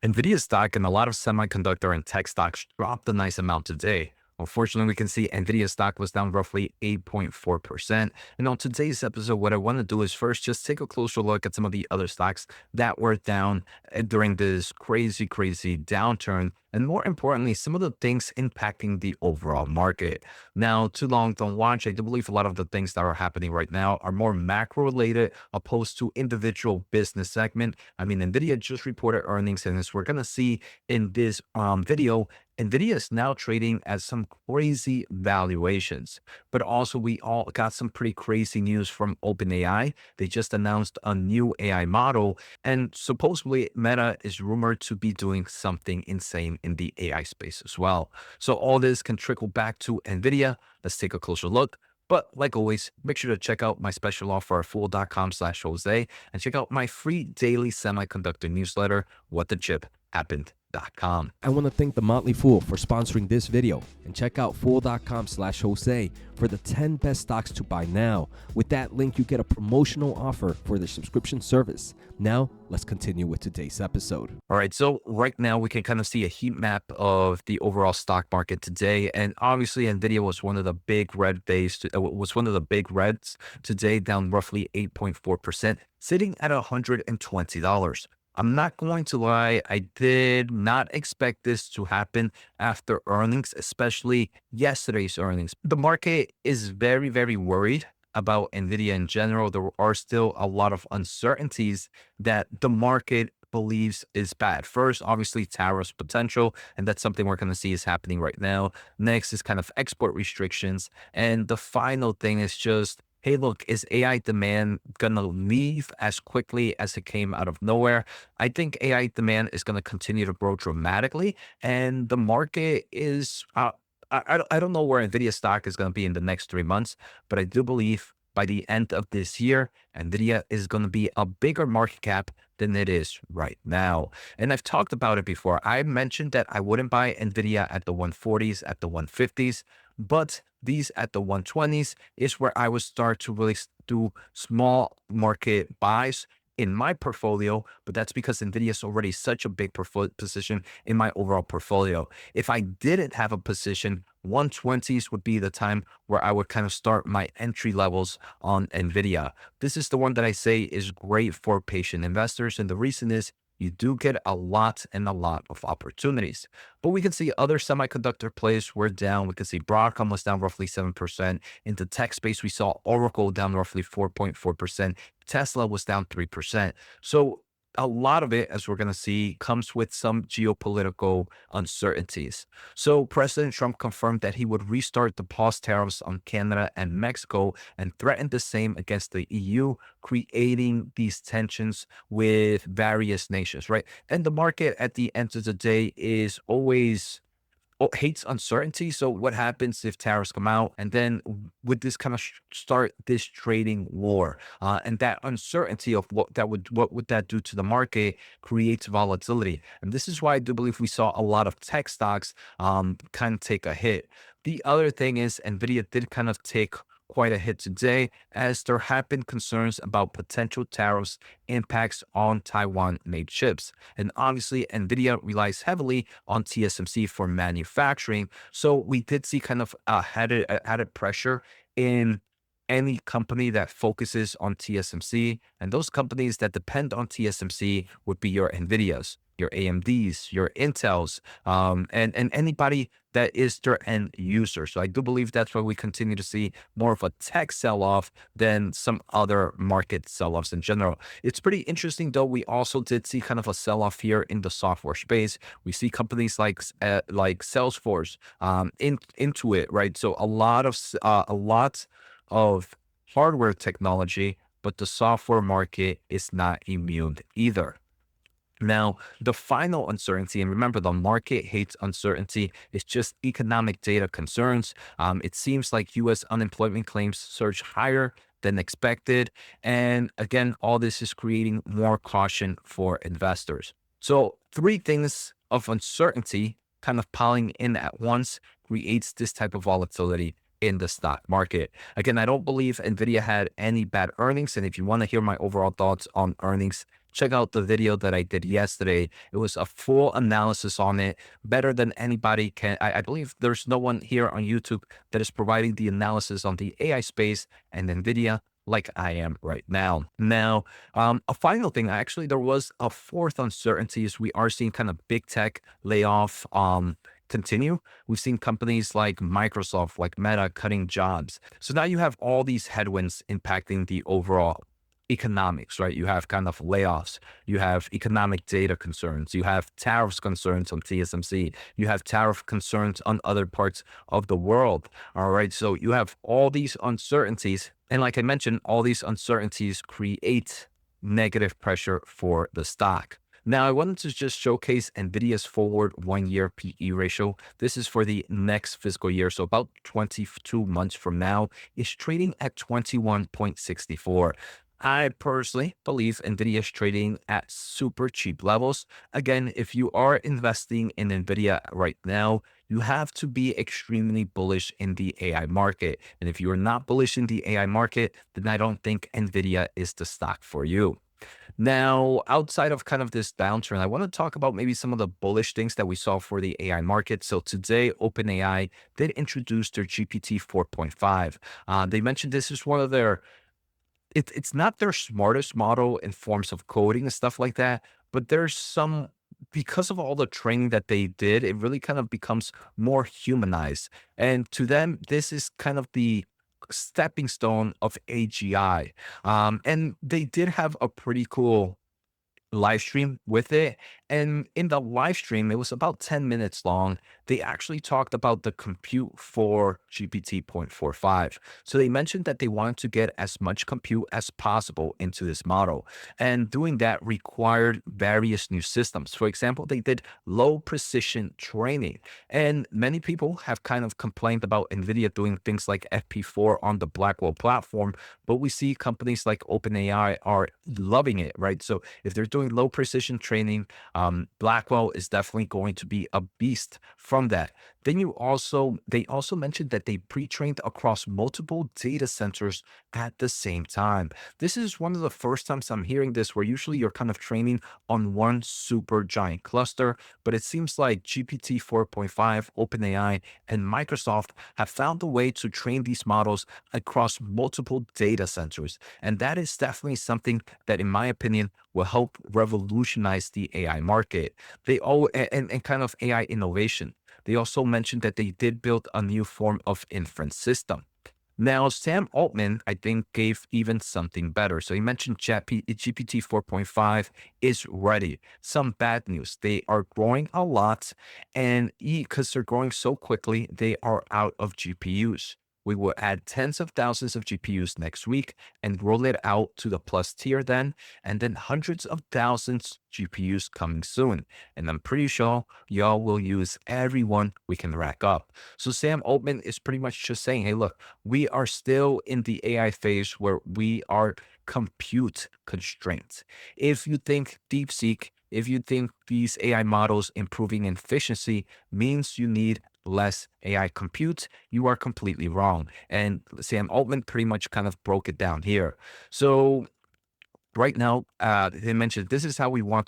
Nvidia stock and a lot of semiconductor and tech stocks dropped a nice amount today. Unfortunately, we can see Nvidia stock was down roughly 8.4%. And on today's episode, what I want to do is first just take a closer look at some of the other stocks that were down during this crazy downturn. And more importantly, some of the things impacting the overall market. Now, too long, don't watch. I do believe a lot of the things that are happening right now are more macro related opposed to individual business segment. I mean, Nvidia just reported earnings, and as we're going to see in this video, Nvidia is now trading at some crazy valuations, but also we all got some pretty crazy news from OpenAI. They just announced a new AI model, and supposedly Meta is rumored to be doing something insane in the AI space as well. So all this can trickle back to Nvidia. Let's take a closer look. But like always, make sure to check out my special offer at fool.com/Jose and check out my free daily semiconductor newsletter, whatthechip happened.com. I want to thank the Motley Fool for sponsoring this video, and check out fool.com/Jose for the 10 best stocks to buy now. With that link, you get a promotional offer for the subscription service. Now, let's continue with today's episode. All right, so right now we can kind of see a heat map of the overall stock market today, and obviously Nvidia was one of the big reds today, down roughly 8.4%, sitting at $120. I'm not going to lie, I did not expect this to happen after earnings, especially yesterday's earnings. The market is very worried about Nvidia in general. There are still a lot of uncertainties that the market believes is bad. First, obviously, tariffs potential, and that's something we're going to see is happening right now. Next is kind of export restrictions. And the final thing is just, hey, look, is AI demand going to leave as quickly as it came out of nowhere? I think AI demand is going to continue to grow dramatically, and the market is, I don't know where Nvidia stock is going to be in the next 3 months, but I do believe by the end of this year, Nvidia is going to be a bigger market cap than it is right now. And I've talked about it before. I mentioned that I wouldn't buy Nvidia at the 140s, at the 150s, but these at the 120s is where I would start to really do small market buys in my portfolio, but that's because Nvidia is already such a big position in my overall portfolio. If I didn't have a position, 120s would be the time where I would kind of start my entry levels on Nvidia. This is the one that I say is great for patient investors, and the reason is you do get a lot of opportunities. But we can see other semiconductor plays were down. We can see Broadcom was down roughly 7%. In the tech space, we saw Oracle down roughly 4.4%. Tesla was down 3%. So a lot of it, as we're going to see, comes with some geopolitical uncertainties. So President Trump confirmed that he would restart the pause tariffs on Canada and Mexico and threatened the same against the EU, creating these tensions with various nations, right? And the market at the end of the day is always hates uncertainty. So what happens if tariffs come out, and then would this kind of start this trading war? And that uncertainty of what would that do to the market creates volatility. And this is why I do believe we saw a lot of tech stocks kind of take a hit. The other thing is Nvidia did kind of take quite a hit today, as there have been concerns about potential tariffs impacts on Taiwan-made chips. And obviously, Nvidia relies heavily on TSMC for manufacturing. So we did see kind of added pressure in any company that focuses on TSMC. And those companies that depend on TSMC would be your Nvidias, your AMDs, your Intels, and anybody that is their end user. So I do believe that's why we continue to see more of a tech sell-off than some other market sell-offs in general. It's pretty interesting, though. We also did see kind of a sell-off here in the software space. We see companies like Salesforce, into it, right? So a lot of hardware technology, but the software market is not immune either. Now, the final uncertainty, and remember, the market hates uncertainty, is just economic data concerns. It seems like U.S. unemployment claims surge higher than expected. And again, all this is creating more caution for investors. So three things of uncertainty kind of piling in at once creates this type of volatility in the stock market. Again, I don't believe Nvidia had any bad earnings. And if you want to hear my overall thoughts on earnings, check out the video that I did yesterday. It was a full analysis on it, better than anybody can. I believe there's no one here on YouTube that is providing the analysis on the AI space and NVIDIA like I am right now. Now, a final thing, actually, there was a fourth uncertainty is we are seeing kind of big tech layoff continue. We've seen companies like Microsoft, like Meta cutting jobs. So now you have all these headwinds impacting the overall economics, right? You have kind of layoffs, you have economic data concerns, you have tariffs concerns on TSMC, you have tariff concerns on other parts of the world. All right. So you have all these uncertainties. And like I mentioned, all these uncertainties create negative pressure for the stock. Now, I wanted to just showcase NVIDIA's forward 1 year PE ratio. This is for the next fiscal year. So about 22 months from now, is trading at 21.64. I personally believe NVIDIA is trading at super cheap levels. Again, if you are investing in NVIDIA right now, you have to be extremely bullish in the AI market. And if you are not bullish in the AI market, then I don't think NVIDIA is the stock for you. Now, outside of kind of this downturn, I want to talk about maybe some of the bullish things that we saw for the AI market. So today, OpenAI did introduce their GPT 4.5. They mentioned this is one of their it's not their smartest model in forms of coding and stuff like that, but there's some because of all the training that they did, it really kind of becomes more humanized. And to them, this is kind of the stepping stone of AGI. And they did have a pretty cool live stream with it. And in the live stream, it was about 10 minutes long. They actually talked about the compute for GPT-0.45. So they mentioned that they wanted to get as much compute as possible into this model. And doing that required various new systems. For example, they did low precision training. And many people have kind of complained about NVIDIA doing things like FP4 on the Blackwell platform, but we see companies like OpenAI are loving it, right? So if they're doing low precision training, Blackwell is definitely going to be a beast from that. Then they also mentioned that they pre-trained across multiple data centers at the same time. This is one of the first times I'm hearing this, where usually you're kind of training on one super giant cluster, but it seems like GPT 4.5, OpenAI, and Microsoft have found a way to train these models across multiple data centers. And that is definitely something that, in my opinion, will help revolutionize the AI market. And kind of AI innovation. They also mentioned that they did build a new form of inference system. Now, Sam Altman, I think, gave even something better. So he mentioned GPT 4.5 is ready. Some bad news. They are growing a lot, and because they're growing so quickly, they are out of GPUs. We will add tens of thousands of GPUs next week and roll it out to the plus tier then, and then hundreds of thousands GPUs coming soon. And I'm pretty sure y'all will use every one we can rack up. So Sam Altman is pretty much just saying, hey, look, we are still in the AI phase where we are compute constraints. If you think DeepSeek, if you think these AI models improving efficiency means you need less AI compute, you are completely wrong. And Sam Altman pretty much kind of broke it down here. So right now, they mentioned this isn't how we want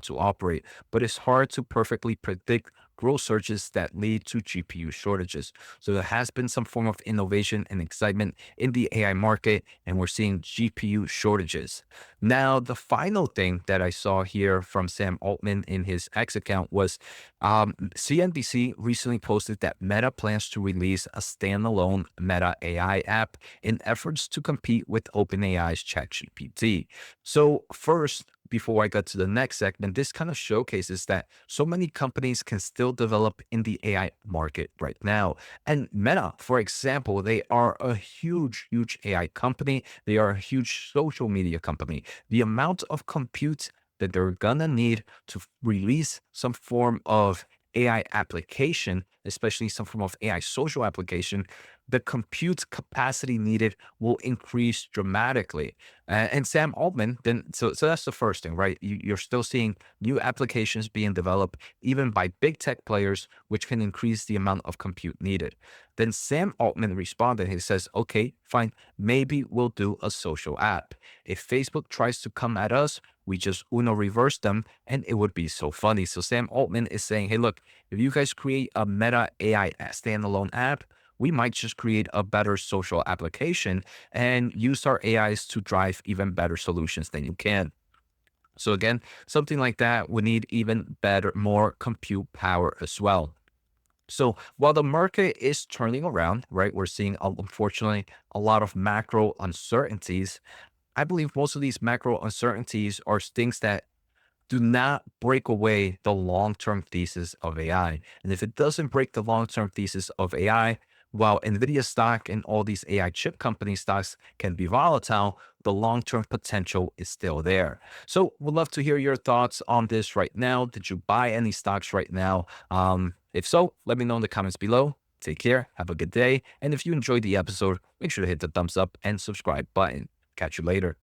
to operate, but it's hard to perfectly predict growth surges that lead to GPU shortages. So there has been some form of innovation and excitement in the AI market, and we're seeing GPU shortages. Now, the final thing that I saw here from Sam Altman in his X account was CNBC recently posted that Meta plans to release a standalone Meta AI app in efforts to compete with OpenAI's ChatGPT. So first, before I get to the next segment, this kind of showcases that so many companies can still develop in the AI market right now. And Meta, for example, they are a huge, huge AI company. They are a huge social media company. The amount of compute that they're gonna need to release some form of AI application, especially some form of AI social application, the compute capacity needed will increase dramatically. And Sam Altman, then, so that's the first thing, right? You're still seeing new applications being developed, even by big tech players, which can increase the amount of compute needed. Then Sam Altman responded. He says, okay, fine, maybe we'll do a social app. If Facebook tries to come at us, we just Uno reverse them, and it would be so funny. So Sam Altman is saying, hey, look, if you guys create a Meta AI standalone app, we might just create a better social application and use our AIs to drive even better solutions than you can. So again, something like that would need even better, more compute power as well. So while the market is turning around, right, we're seeing, unfortunately, a lot of macro uncertainties. I believe most of these macro uncertainties are things that do not break away the long-term thesis of AI. And if it doesn't break the long-term thesis of AI, while Nvidia stock and all these AI chip company stocks can be volatile, the long-term potential is still there. So we'd love to hear your thoughts on this right now. Did you buy any stocks right now? If so, let me know in the comments below. Take care, have a good day. And if you enjoyed the episode, make sure to hit the thumbs up and subscribe button. Catch you later.